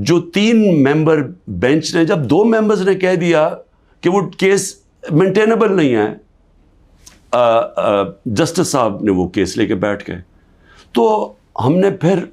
جو 3 ممبر بینچ نے، جب 2 ممبرز نے کہہ دیا کہ وہ کیس مینٹینیبل نہیں ہے، جسٹس صاحب نے وہ کیس لے کے بیٹھ گئے. تو ہم نے پھر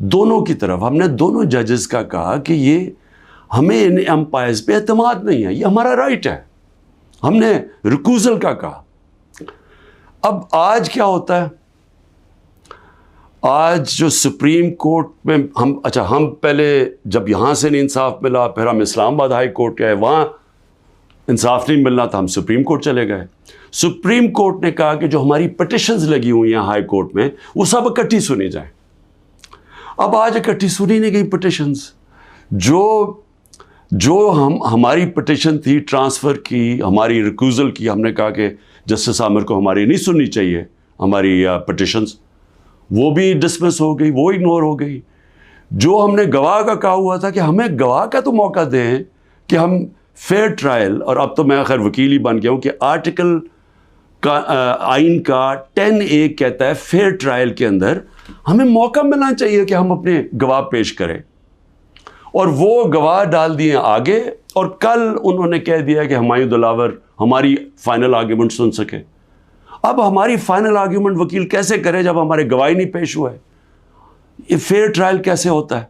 دونوں کی طرف، ہم نے دونوں ججز کا کہا کہ یہ ہمیں ان امپائرز پہ اعتماد نہیں ہے، یہ ہمارا رائٹ ہے. ہم نے ریکوزل کا کہا. اب آج کیا ہوتا ہے؟ آج جو سپریم کورٹ میں ہم پہلے جب یہاں سے نہیں انصاف ملا، پھر ہم اسلام آباد ہائی کورٹ گئے، وہاں انصاف نہیں ملنا تھا، ہم سپریم کورٹ چلے گئے. سپریم کورٹ نے کہا کہ جو ہماری پٹیشنز لگی ہوئی ہیں ہائی کورٹ میں، وہ سب اکٹھی سنی جائیں. اب آج اکٹھی سنی نہیں گئی پٹیشنز. جو ہماری پٹیشن تھی ٹرانسفر کی، ہماری ریکوزل کی، ہم نے کہا کہ جسٹس عامر کو ہماری نہیں سننی چاہیے ہماری پٹیشنز، وہ بھی ڈسمس ہو گئی، وہ اگنور ہو گئی. جو ہم نے گواہ کا کہا ہوا تھا کہ ہمیں گواہ کا تو موقع دیں کہ ہم فیئر ٹرائل، اور اب تو میں خیر وکیل ہی بن گیا ہوں کہ آرٹیکل کا آئین کا 10A کہتا ہے فیئر ٹرائل کے اندر ہمیں موقع ملنا چاہیے کہ ہم اپنے گواہ پیش کریں. اور وہ گواہ ڈال دیے آگے، اور کل انہوں نے کہہ دیا کہ ہمایوں دلاور ہماری فائنل آرگیومنٹ سن سکے. اب ہماری فائنل آرگیومنٹ وکیل کیسے کرے جب ہمارے گواہی نہیں پیش ہوا ہے؟ یہ فیئر ٹرائل کیسے ہوتا ہے؟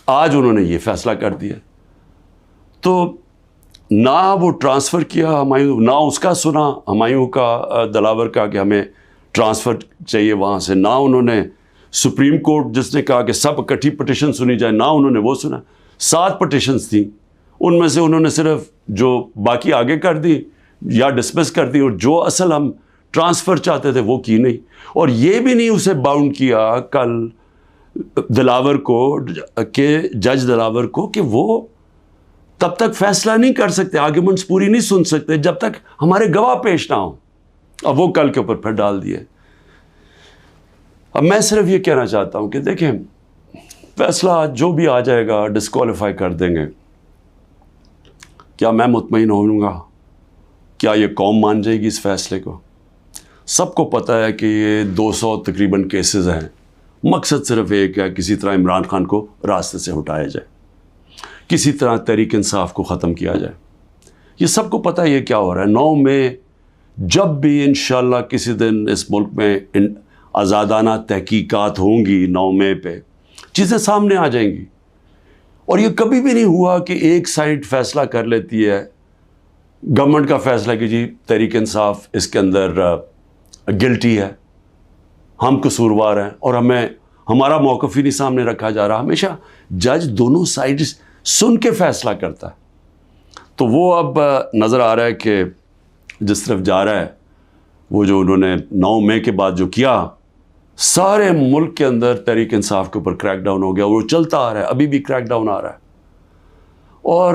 آج انہوں نے یہ فیصلہ کر دیا. تو نہ وہ ٹرانسفر کیا ہمایوں، نہ اس کا سنا ہمایوں کا دلاور کا کہ ہمیں ٹرانسفر چاہیے وہاں سے، نہ انہوں نے سپریم کورٹ جس نے کہا کہ سب اکٹھی پٹیشن سنی جائے، نہ انہوں نے وہ سنا. 7 پٹیشنز تھیں، ان میں سے انہوں نے صرف جو باقی آگے کر دی یا ڈسمس کر دی، اور جو اصل ہم ٹرانسفر چاہتے تھے وہ کی نہیں. اور یہ بھی نہیں اسے باؤنڈ کیا کل دلاور کو، کہ جج دلاور کو، کہ وہ تب تک فیصلہ نہیں کر سکتے، آرگیومنٹس پوری نہیں سن سکتے جب تک ہمارے گواہ پیش نہ ہوں. اب وہ کل کے اوپر پھر ڈال دیے. اب میں صرف یہ کہنا چاہتا ہوں کہ دیکھیں، فیصلہ جو بھی آ جائے گا ڈسکوالیفائی کر دیں گے. کیا میں مطمئن ہوں گا؟ کیا یہ قوم مان جائے گی اس فیصلے کو؟ سب کو پتہ ہے کہ یہ 200 تقریباً کیسز ہیں. مقصد صرف ایک ہے، کسی طرح عمران خان کو راستے سے ہٹایا جائے، کسی طرح تحریک انصاف کو ختم کیا جائے. یہ سب کو پتہ ہے یہ کیا ہو رہا ہے. 9 مئی جب بھی انشاءاللہ کسی دن اس ملک میں آزادانہ تحقیقات ہوں گی، 9 مئی پہ چیزیں سامنے آ جائیں گی. اور یہ کبھی بھی نہیں ہوا کہ ایک سائڈ فیصلہ کر لیتی ہے، گورنمنٹ کا فیصلہ کہ جی تحریک انصاف اس کے اندر گلٹی ہے، ہم قصوروار ہیں، اور ہمارا موقف ہی نہیں سامنے رکھا جا رہا. ہمیشہ جج دونوں سائڈ سن کے فیصلہ کرتا ہے. تو وہ اب نظر آ رہا ہے کہ جس طرف جا رہا ہے، وہ جو انہوں نے 9 مئی کے بعد جو کیا، سارے ملک کے اندر تحریک انصاف کے اوپر کریک ڈاؤن ہو گیا. وہ چلتا آ رہا ہے، ابھی بھی کریک ڈاؤن آ رہا ہے، اور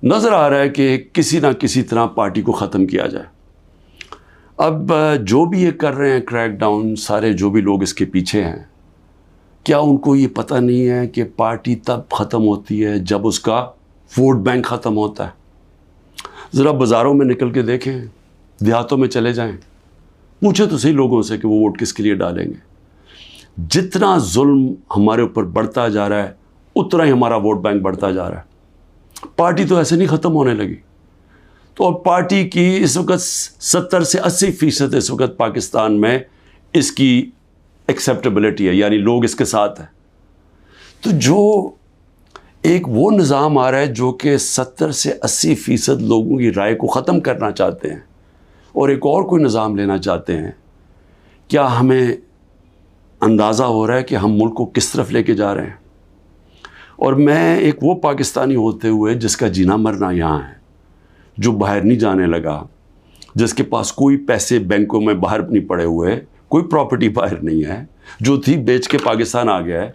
نظر آ رہا ہے کہ کسی نہ کسی طرح پارٹی کو ختم کیا جائے. اب جو بھی یہ کر رہے ہیں کریک ڈاؤن، سارے جو بھی لوگ اس کے پیچھے ہیں، کیا ان کو یہ پتہ نہیں ہے کہ پارٹی تب ختم ہوتی ہے جب اس کا ووٹ بینک ختم ہوتا ہے؟ ذرا بازاروں میں نکل کے دیکھیں، دیہاتوں میں چلے جائیں، پوچھیں تو صحیح لوگوں سے کہ وہ ووٹ کس کے لیے ڈالیں گے. جتنا ظلم ہمارے اوپر بڑھتا جا رہا ہے، اتنا ہی ہمارا ووٹ بینک بڑھتا جا رہا ہے. پارٹی تو ایسے نہیں ختم ہونے لگی. تو اب پارٹی کی اس وقت 70 سے 80% اس وقت پاکستان میں اس کی ایکسیپٹیبلٹی ہے، یعنی لوگ اس کے ساتھ ہیں. تو جو ایک وہ نظام آ رہا ہے جو کہ 70 سے 80% لوگوں کی رائے کو ختم کرنا چاہتے ہیں، اور ایک اور کوئی نظام لینا چاہتے ہیں. کیا ہمیں اندازہ ہو رہا ہے کہ ہم ملک کو کس طرف لے کے جا رہے ہیں؟ اور میں ایک وہ پاکستانی ہوتے ہوئے جس کا جینا مرنا یہاں ہے، جو باہر نہیں جانے لگا، جس کے پاس کوئی پیسے بینکوں میں باہر نہیں پڑے ہوئے، کوئی پراپرٹی باہر نہیں ہے، جو تھی بیچ کے پاکستان آ گیا ہے،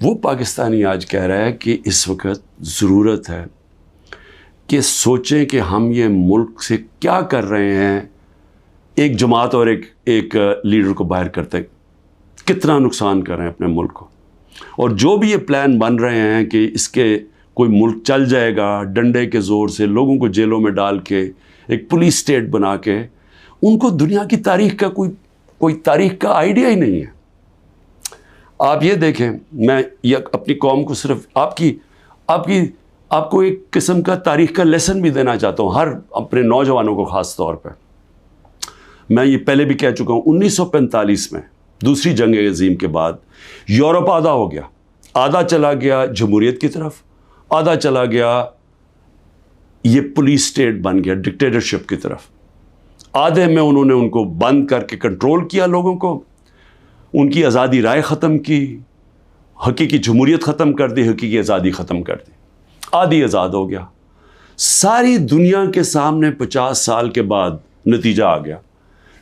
وہ پاکستانی آج کہہ رہا ہے کہ اس وقت ضرورت ہے کہ سوچیں کہ ہم یہ ملک سے کیا کر رہے ہیں. ایک جماعت اور ایک لیڈر کو باہر کرتے کتنا نقصان کر رہے ہیں اپنے ملک کو. اور جو بھی یہ پلان بن رہے ہیں کہ اس کے کوئی ملک چل جائے گا ڈنڈے کے زور سے، لوگوں کو جیلوں میں ڈال کے، ایک پولیس اسٹیٹ بنا کے، ان کو دنیا کی تاریخ کا کوئی تاریخ کا آئیڈیا ہی نہیں ہے. آپ یہ دیکھیں، میں یہ اپنی قوم کو صرف آپ کو ایک قسم کا تاریخ کا لیسن بھی دینا چاہتا ہوں، ہر اپنے نوجوانوں کو خاص طور پہ. میں یہ پہلے بھی کہہ چکا ہوں، 1945 میں دوسری جنگ عظیم کے بعد یورپ آدھا ہو گیا، آدھا چلا گیا جمہوریت کی طرف، آدھا چلا گیا یہ پولیس اسٹیٹ بن گیا ڈکٹیٹرشپ کی طرف. آدھے میں انہوں نے ان کو بند کر کے کنٹرول کیا، لوگوں کو ان کی آزادی رائے ختم کی، حقیقی جمہوریت ختم کر دی، حقیقی آزادی ختم کر دی، آدھی آزاد ہو گیا. ساری دنیا کے سامنے 50 سال کے بعد نتیجہ آ گیا.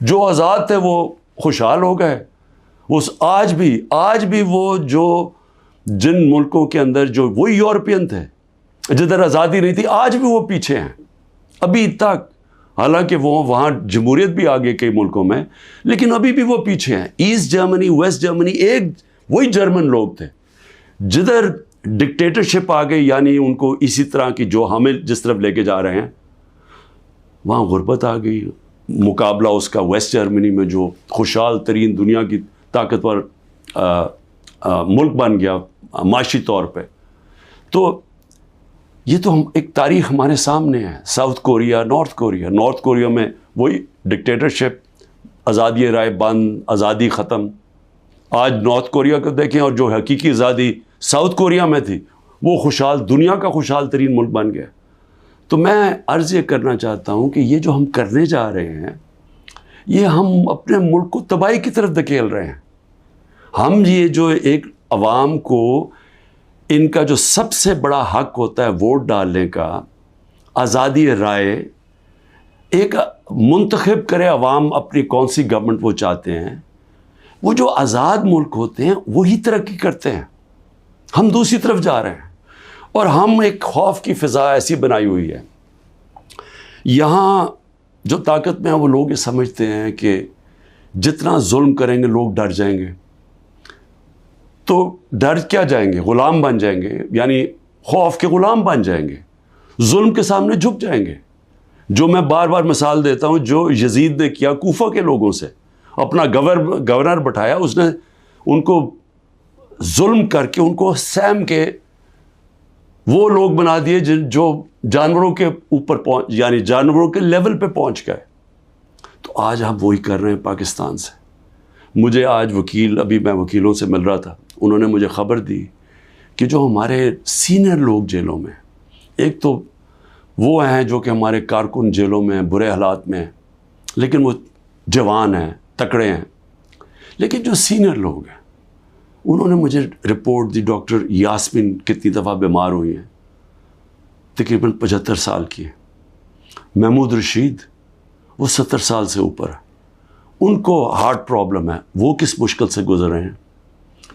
جو آزاد تھے وہ خوشحال ہو گئے. آج بھی وہ جو جن ملکوں کے اندر جو وہی یورپین تھے جدھر آزادی نہیں تھی، آج بھی وہ پیچھے ہیں ابھی تک. حالانکہ وہاں جمہوریت بھی آ گئی کئی ملکوں میں، لیکن ابھی بھی وہ پیچھے ہیں. ایسٹ جرمنی، ویسٹ جرمنی، ایک وہی جرمن لوگ تھے. جدھر ڈکٹیٹرشپ آ گئی، یعنی ان کو اسی طرح کی جو ہمیں جس طرف لے کے جا رہے ہیں، وہاں غربت آ گئی. مقابلہ اس کا ویسٹ جرمنی میں جو خوشحال ترین دنیا کی طاقتور ملک بن گیا معاشی طور پہ. تو یہ تو ایک تاریخ ہمارے سامنے ہے. ساؤتھ کوریا، نارتھ کوریا میں وہی ڈکٹیٹرشپ، آزادی رائے بند، آزادی ختم. آج نارتھ کوریا کو دیکھیں، اور جو حقیقی آزادی ساؤتھ کوریا میں تھی، وہ دنیا کا خوشحال ترین ملک بن گیا. تو میں عرض یہ کرنا چاہتا ہوں کہ یہ جو ہم کرنے جا رہے ہیں، یہ ہم اپنے ملک کو تباہی کی طرف دھکیل رہے ہیں. ہم یہ جو ایک عوام کو ان کا جو سب سے بڑا حق ہوتا ہے ووٹ ڈالنے کا، آزادی رائے، ایک منتخب کرے عوام اپنی کون سی گورنمنٹ وہ چاہتے ہیں. وہ جو آزاد ملک ہوتے ہیں وہی ترقی کرتے ہیں. ہم دوسری طرف جا رہے ہیں، اور ہم ایک خوف کی فضا ایسی بنائی ہوئی ہے. یہاں جو طاقت میں ہیں وہ لوگ یہ سمجھتے ہیں کہ جتنا ظلم کریں گے لوگ ڈر جائیں گے. تو ڈر کیا جائیں گے؟ غلام بن جائیں گے، یعنی خوف کے غلام بن جائیں گے، ظلم کے سامنے جھک جائیں گے. جو میں بار بار مثال دیتا ہوں، جو یزید نے کیا کوفہ کے لوگوں سے، اپنا گورنر بٹھایا، اس نے ان کو ظلم کر کے ان کو سیم کے وہ لوگ بنا دیے جو جانوروں کے اوپر یعنی جانوروں کے لیول پہ پہنچ گئے. تو آج ہم وہی کر رہے ہیں پاکستان سے. مجھے آج ابھی میں وکیلوں سے مل رہا تھا، انہوں نے مجھے خبر دی کہ جو ہمارے سینئر لوگ جیلوں میں، ایک تو وہ ہیں جو کہ ہمارے کارکن جیلوں میں ہیں، برے حالات میں ہیں، لیکن وہ جوان ہیں، تکڑے ہیں. لیکن جو سینئر لوگ ہیں، انہوں نے مجھے رپورٹ دی، ڈاکٹر یاسمین کتنی دفعہ بیمار ہوئی ہیں، تقریباً 75 سال کی ہیں. محمود رشید، وہ 70 سال سے اوپر ہے، ان کو ہارٹ پرابلم ہے، وہ کس مشکل سے گزر رہے ہیں،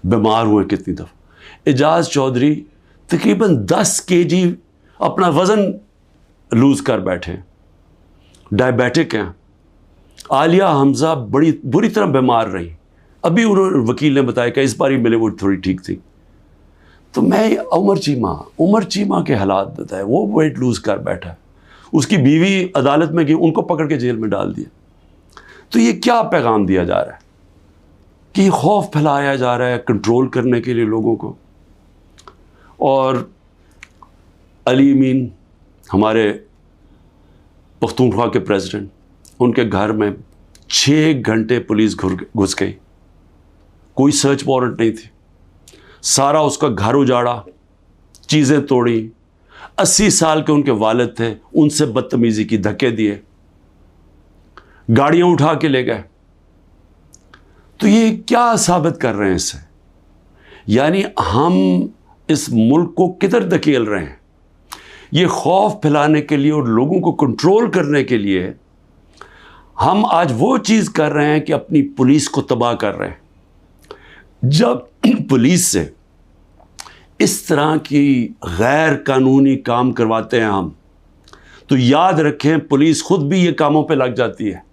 بیمار ہوئے کتنی دفعہ. اعجاز چودھری تقریباً 10 kg اپنا وزن لوز کر بیٹھے، ڈائبیٹک ہیں. عالیہ حمزہ بڑی بری طرح بیمار رہی، ابھی انہوں نے وکیل نے بتایا کہ اس بار ہی ملے وہ تھوڑی ٹھیک تھی. تو میں عمر چیمہ کے حالات بتائے، وہ ویٹ لوز کر بیٹھا، اس کی بیوی عدالت میں گئی، ان کو پکڑ کے جیل میں ڈال دیا. تو یہ کیا پیغام دیا جا رہا ہے کہ یہ خوف پھیلایا جا رہا ہے کنٹرول کرنے کے لیے لوگوں کو. اور علی امین، ہمارے پختونخوا کے پریزیڈنٹ، ان کے گھر میں 6 گھنٹے پولیس گھس گئی، کوئی سرچ وارنٹ نہیں تھی. سارا اس کا گھر اجاڑا، چیزیں توڑی. 80 سال کے ان کے والد تھے، ان سے بدتمیزی کی، دھکے دیے، گاڑیاں اٹھا کے لے گئے. تو یہ کیا ثابت کر رہے ہیں اس سے؟ یعنی ہم اس ملک کو کدھر دھکیل رہے ہیں؟ یہ خوف پھیلانے کے لیے اور لوگوں کو کنٹرول کرنے کے لیے ہم آج وہ چیز کر رہے ہیں کہ اپنی پولیس کو تباہ کر رہے ہیں. جب پولیس سے اس طرح کی غیر قانونی کام کرواتے ہیں ہم، تو یاد رکھیں پولیس خود بھی یہ کاموں پہ لگ جاتی ہے.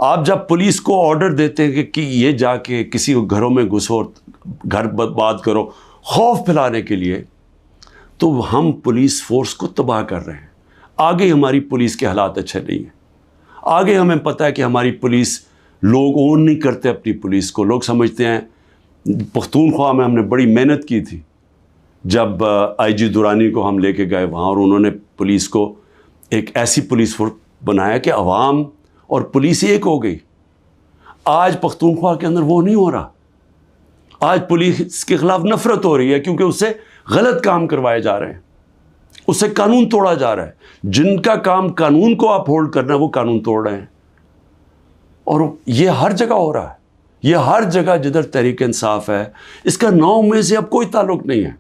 آپ جب پولیس کو آرڈر دیتے ہیں کہ یہ جا کے کسی گھروں میں گھسو، گھر برباد کرو، خوف پھیلانے کے لیے، تو ہم پولیس فورس کو تباہ کر رہے ہیں. آگے ہماری پولیس کے حالات اچھے نہیں ہیں. آگے ہمیں پتہ ہے کہ ہماری پولیس، لوگ اون نہیں کرتے اپنی پولیس کو. لوگ سمجھتے ہیں پختونخوا میں ہم نے بڑی محنت کی تھی جب آئی جی درانی کو ہم لے کے گئے وہاں، اور انہوں نے پولیس کو ایک ایسی پولیس فورس بنایا کہ عوام اور پولیس ایک ہو گئی۔ آج پختونخوا کے اندر وہ نہیں ہو رہا، آج پولیس کے خلاف نفرت ہو رہی ہے کیونکہ اس سے غلط کام کروائے جا رہے ہیں، اس سے قانون توڑا جا رہا ہے۔ جن کا کام قانون کو اپ ہولڈ کرنا ہے وہ قانون توڑ رہے ہیں، اور یہ ہر جگہ ہو رہا ہے، یہ ہر جگہ جدھر تحریک انصاف ہے۔ اس کا 9 میں سے اب کوئی تعلق نہیں ہے۔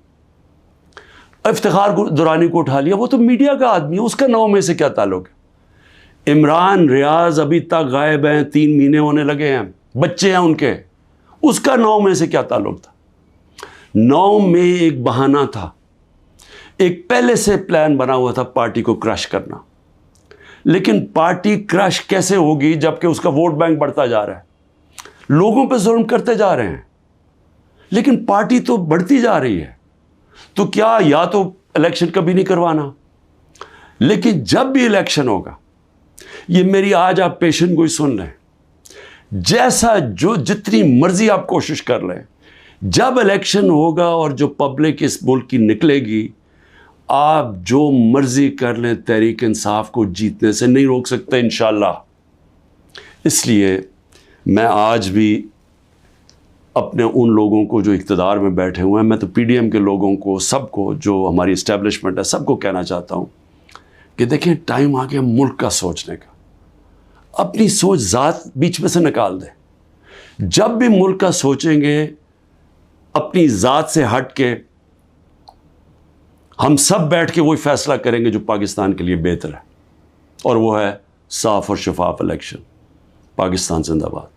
افتخار درانی کو اٹھا لیا، وہ تو میڈیا کا آدمی ہے، اس کا 9 میں سے کیا تعلق ہے؟ عمران ریاض ابھی تک غائب ہیں، 3 مہینے ہونے لگے ہیں، بچے ہیں ان کے، اس کا 9 میں سے کیا تعلق تھا؟ 9 میں ایک بہانہ تھا، ایک پہلے سے پلان بنا ہوا تھا پارٹی کو کرش کرنا۔ لیکن پارٹی کرش کیسے ہوگی جبکہ اس کا ووٹ بینک بڑھتا جا رہا ہے، لوگوں پہ ظلم کرتے جا رہے ہیں، لیکن پارٹی تو بڑھتی جا رہی ہے۔ تو کیا یا تو الیکشن کبھی نہیں کروانا، لیکن جب بھی الیکشن ہوگا، یہ میری آج آپ پیشن گوئی سن لیں، جیسا جو جتنی مرضی آپ کوشش کر لیں، جب الیکشن ہوگا اور جو پبلک اس ملک کی نکلے گی، آپ جو مرضی کر لیں، تحریک انصاف کو جیتنے سے نہیں روک سکتے انشاءاللہ۔ اس لیے میں آج بھی اپنے ان لوگوں کو جو اقتدار میں بیٹھے ہوئے ہیں، میں تو پی ڈی ایم کے لوگوں کو، سب کو، جو ہماری اسٹیبلشمنٹ ہے، سب کو کہنا چاہتا ہوں کہ دیکھیں ٹائم آ گیا ملک کا سوچنے کا۔ اپنی سوچ ذات بیچ میں سے نکال دیں۔ جب بھی ملک کا سوچیں گے اپنی ذات سے ہٹ کے، ہم سب بیٹھ کے وہی فیصلہ کریں گے جو پاکستان کے لیے بہتر ہے، اور وہ ہے صاف اور شفاف الیکشن۔ پاکستان زندہ باد۔